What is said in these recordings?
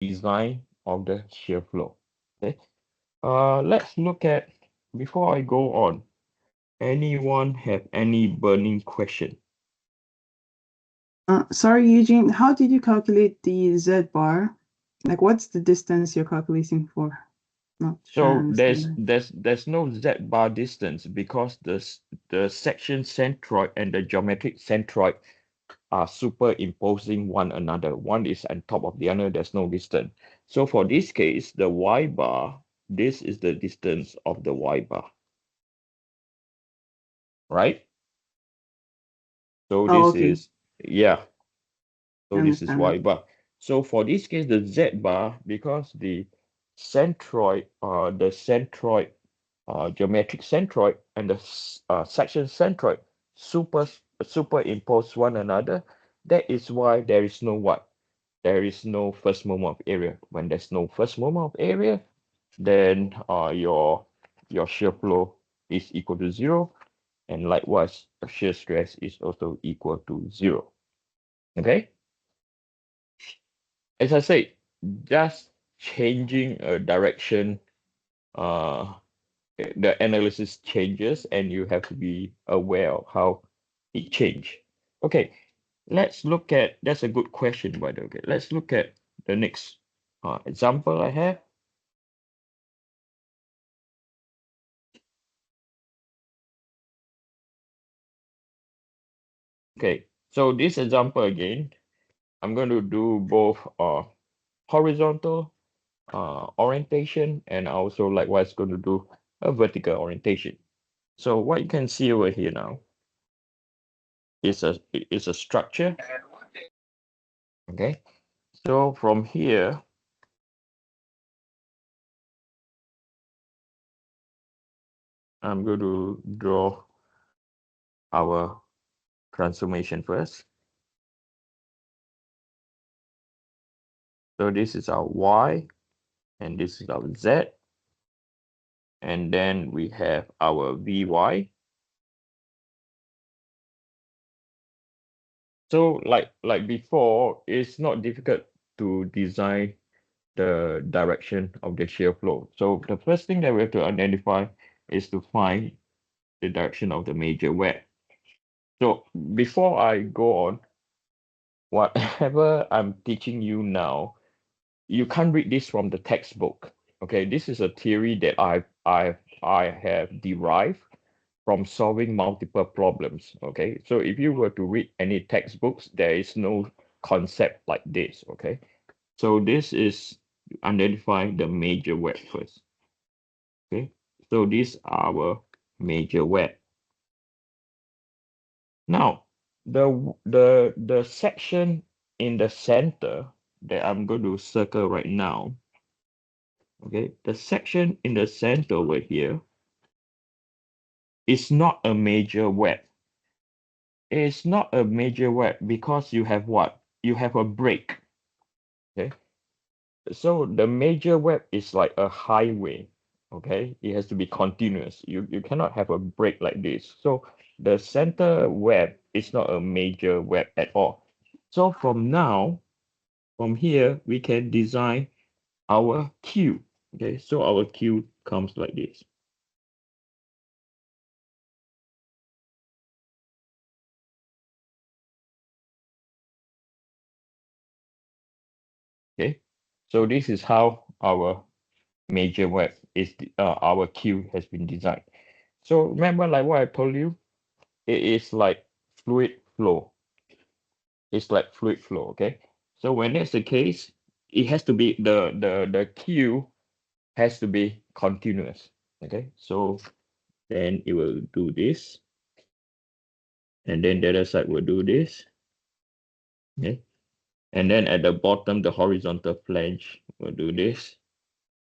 design of the shear flow. Okay. Let's look at, before I go on, anyone have any burning question? Sorry, Eugene, how did you calculate the Z bar? Like, what's the distance you're calculating for? Not sure I So understand that. there's no Z bar distance because the section centroid and the geometric centroid are superimposing one another. One is on top of the other, there's no distance. So for this case, the Y bar, this is the distance of the Y bar, right? So Oh, this okay. is, yeah, I so this is understand now. Y bar. So for this case, the Z bar, because the centroid, geometric centroid and the section centroid superimpose one another. That is why there is no what? There is no first moment of area. When there's no first moment of area, then your shear flow is equal to 0, and likewise, the shear stress is also equal to 0. Okay? As I said, just changing a direction, the analysis changes, and you have to be aware of how it changed. Okay, let's look at, that's a good question, by the way. Okay, let's look at the next example I have. Okay, so this example again, I'm going to do both horizontal orientation, and also likewise going to do a vertical orientation. So what you can see over here now is a structure. Okay, so from here, I'm going to draw our transformation first. So this is our Y, and this is our Z, and then we have our VY. So like before, it's not difficult to design the direction of the shear flow. So the first thing that we have to identify is to find the direction of the major web. So before I go on, whatever I'm teaching you now, you can't read this from the textbook. Okay, this is a theory that I have derived from solving multiple problems. Okay, so if you were to read any textbooks, there is no concept like this. Okay, so this is identifying the major web first. Okay, so this is our major web. Now, the section in the center that I'm going to circle right now, okay, the section in the center over here is not a major web. It's not a major web because you have what? You have a break. Okay, so the major web is like a highway. Okay, it has to be continuous. You cannot have a break like this. So the center web is not a major web at all. So from here we can design our Q. Okay, so our Q comes like this. Okay, so this is how our major web is, our Q has been designed. So remember, like what I told you, it is like fluid flow. It's like fluid flow. Okay, so when that's the case, it has to be the Q has to be continuous. Okay, so then it will do this, and then the other side will do this. Okay, and then at the bottom, the horizontal flange will do this,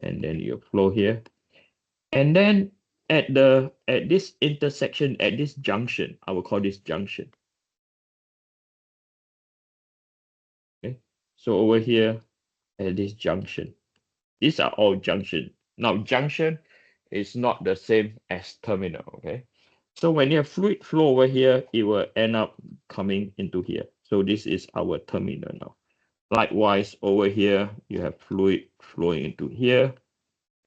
and then you flow here, and then at this intersection, at this junction, I will call this junction. Okay, so over here at this junction, these are all junction. Now junction is not the same as terminal. Okay, so when you have fluid flow over here, it will end up coming into here. So this is our terminal now. Likewise, over here, you have fluid flowing into here,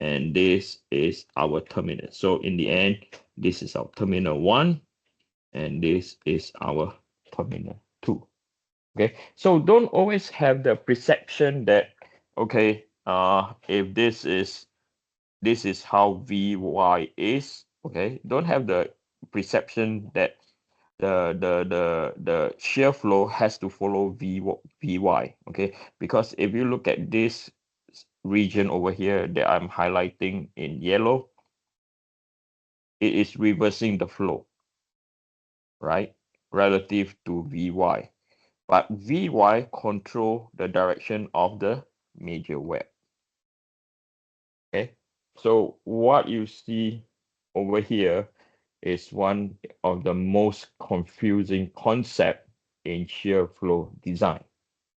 and this is our terminal. So in the end, this is our terminal 1, and this is our terminal 2. Okay, so don't always have the perception that, okay, if this is how Vy is, okay, don't have the perception that the shear flow has to follow Vy, okay, because if you look at this region over here that I'm highlighting in yellow, it is reversing the flow, right, relative to Vy. But Vy control the direction of the major web. Okay, so what you see over here is one of the most confusing concept in shear flow design.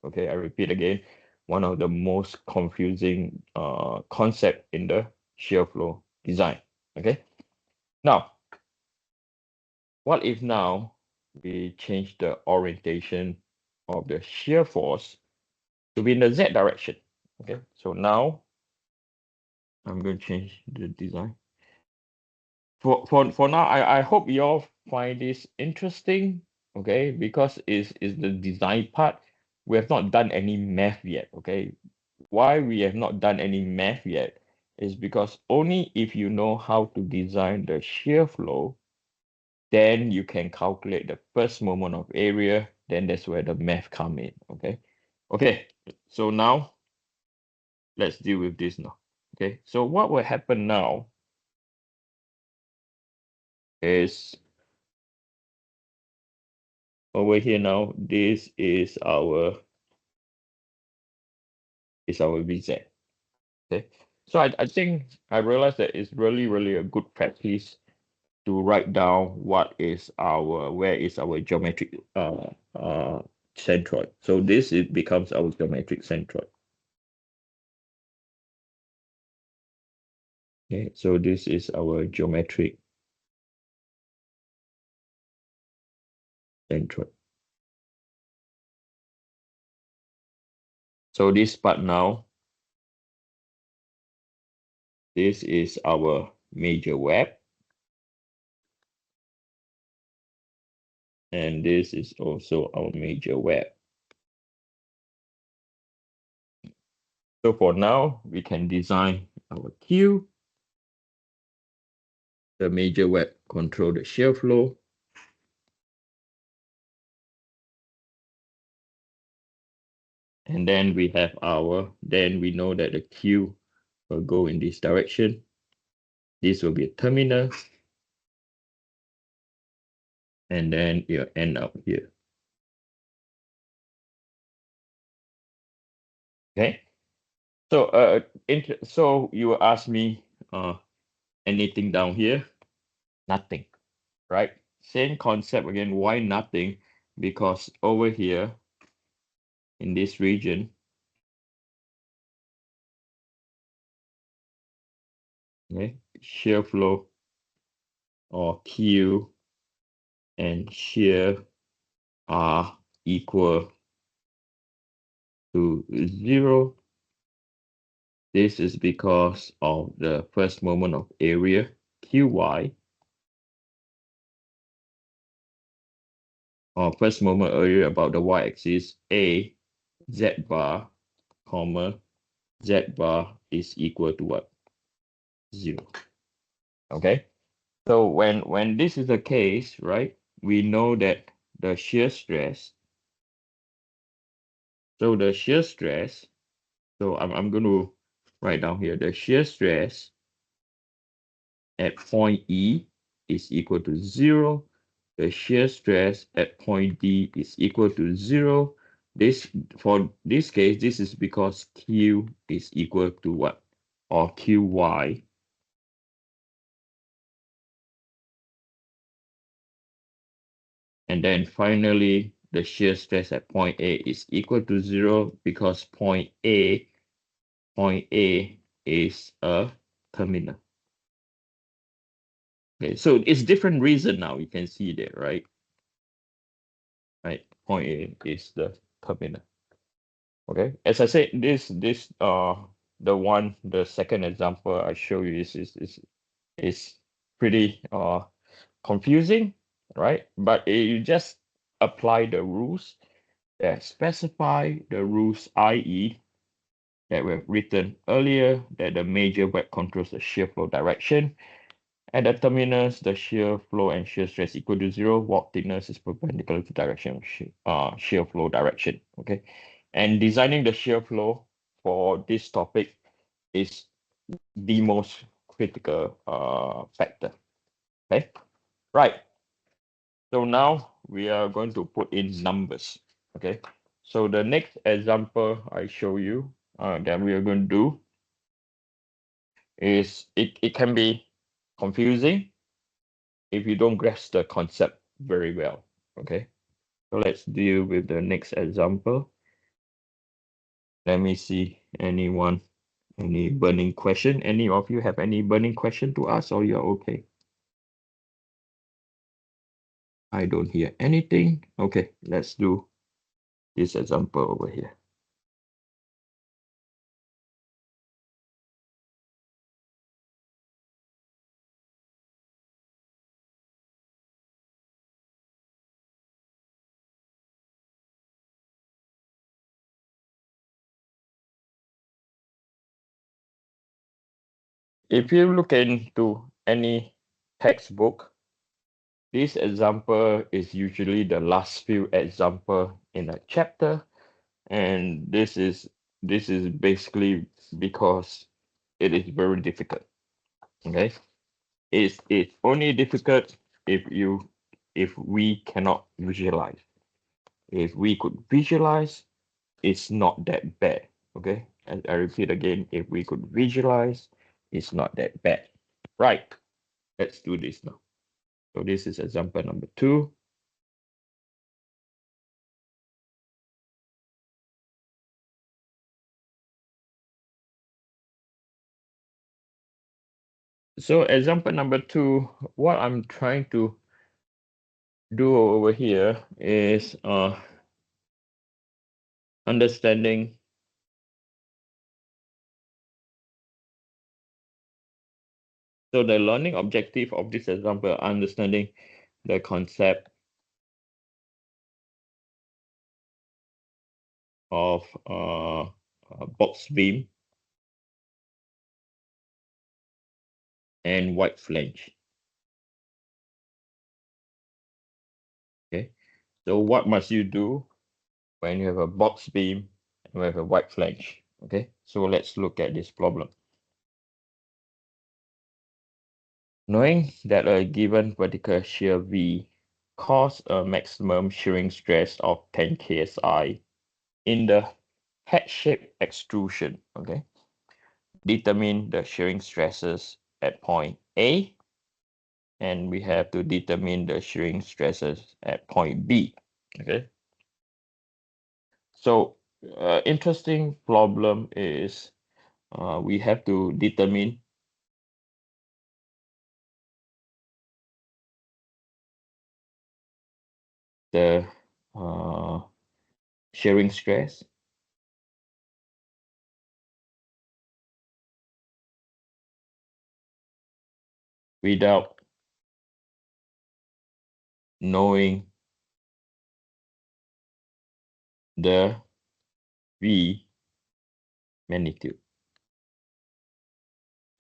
Okay, I repeat again, one of the most confusing concept in the shear flow design. Okay, now what if now we change the orientation of the shear force to be in the Z direction? Okay, so now I'm going to change the design. For now, I hope you all find this interesting, okay? Because is the design part. We have not done any math yet, okay? Why we have not done any math yet is because only if you know how to design the shear flow, then you can calculate the first moment of area. Then that's where the math come in, okay? Okay, so now let's deal with this now. Okay, so what will happen now is over here now, this is our VZ. Okay, so I think I realized that it's really a good practice to write down where is our geometric centroid. So this it becomes our geometric centroid. Okay, so this is our geometric centroid. So this part now, this is our major web, and this is also our major web. So for now, we can design our Q. The major web control the shear flow. And then we have then we know that the Q will go in this direction. This will be a terminal. And then you'll end up here. Okay. So so you will ask me anything down here? Nothing, right? Same concept again. Why nothing? Because over here in this region, okay, shear flow or Q and shear are equal to 0. This is because of the first moment of area, Qy, or first moment area about the y-axis, A, z bar, comma, z bar is equal to what? 0. Okay? So when this is the case, right, we know that the shear stress, so the shear stress, so I'm going to write down here, the shear stress at point E is equal to 0. The shear stress at point D is equal to 0. For this case, this is because Q is equal to what? Or Qy. And then finally, the shear stress at point A is equal to 0 because point A is a terminal. Okay, so it's different reason now. You can see there, right? Right, point A is the terminal. Okay, as I said, the second example I show you is pretty confusing, right? But you just apply the rules that specify the rules, i.e., that we've written earlier, that the major web controls the shear flow direction. At the terminus, the shear flow and shear stress equal to 0. Warp thickness is perpendicular to direction of shear flow direction. Okay, and designing the shear flow for this topic is the most critical factor. Okay, right. So now we are going to put in numbers. Okay, so the next example I show you that we are going to do is it can be confusing if you don't grasp the concept very well. Okay, so let's deal with the next example. Let me see any burning question. Any of you have any burning question to ask, or you're okay? I don't hear anything. Okay, let's do this example over here. If you look into any textbook, this example is usually the last few example in a chapter, and this is basically because it is very difficult. Okay, it's only difficult if we cannot visualize. If we could visualize, it's not that bad. Okay, and I repeat again, if we could visualize, it's not that bad. Right, let's do this now. So this is example number 2. So example number 2, what I'm trying to do over here is understanding so the learning objective of this example, understanding the concept of box beam and wide flange. Okay, so what must you do when you have a box beam and you have a wide flange? Okay, so let's look at this problem. Knowing that a given vertical shear V cause a maximum shearing stress of 10 ksi in the head-shaped extrusion, okay, determine the shearing stresses at point A, and we have to determine the shearing stresses at point B. Okay, so interesting problem is we have to determine the shearing stress without knowing the V magnitude.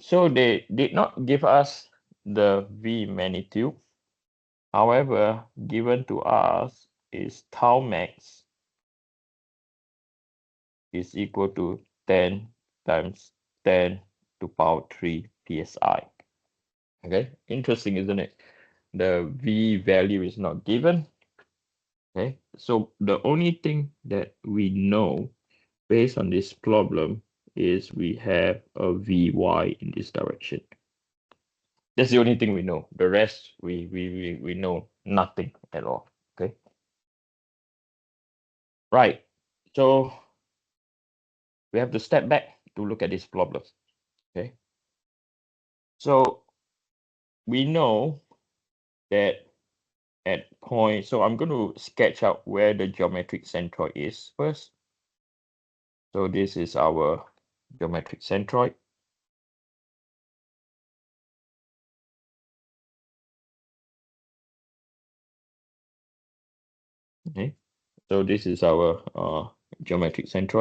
So they did not give us the V magnitude. However, given to us is tau max is equal to 10 times 10 to power 3 psi. Okay, interesting, isn't it? The V value is not given. Okay, so the only thing that we know based on this problem is we have a Vy in this direction. That's the only thing we know. The rest we know nothing at all. Okay. Right. So we have to step back to look at this problem. Okay. So we know that at point, so I'm going to sketch out where the geometric centroid is first. So this is our geometric centroid. Okay, so this is our geometric centroid.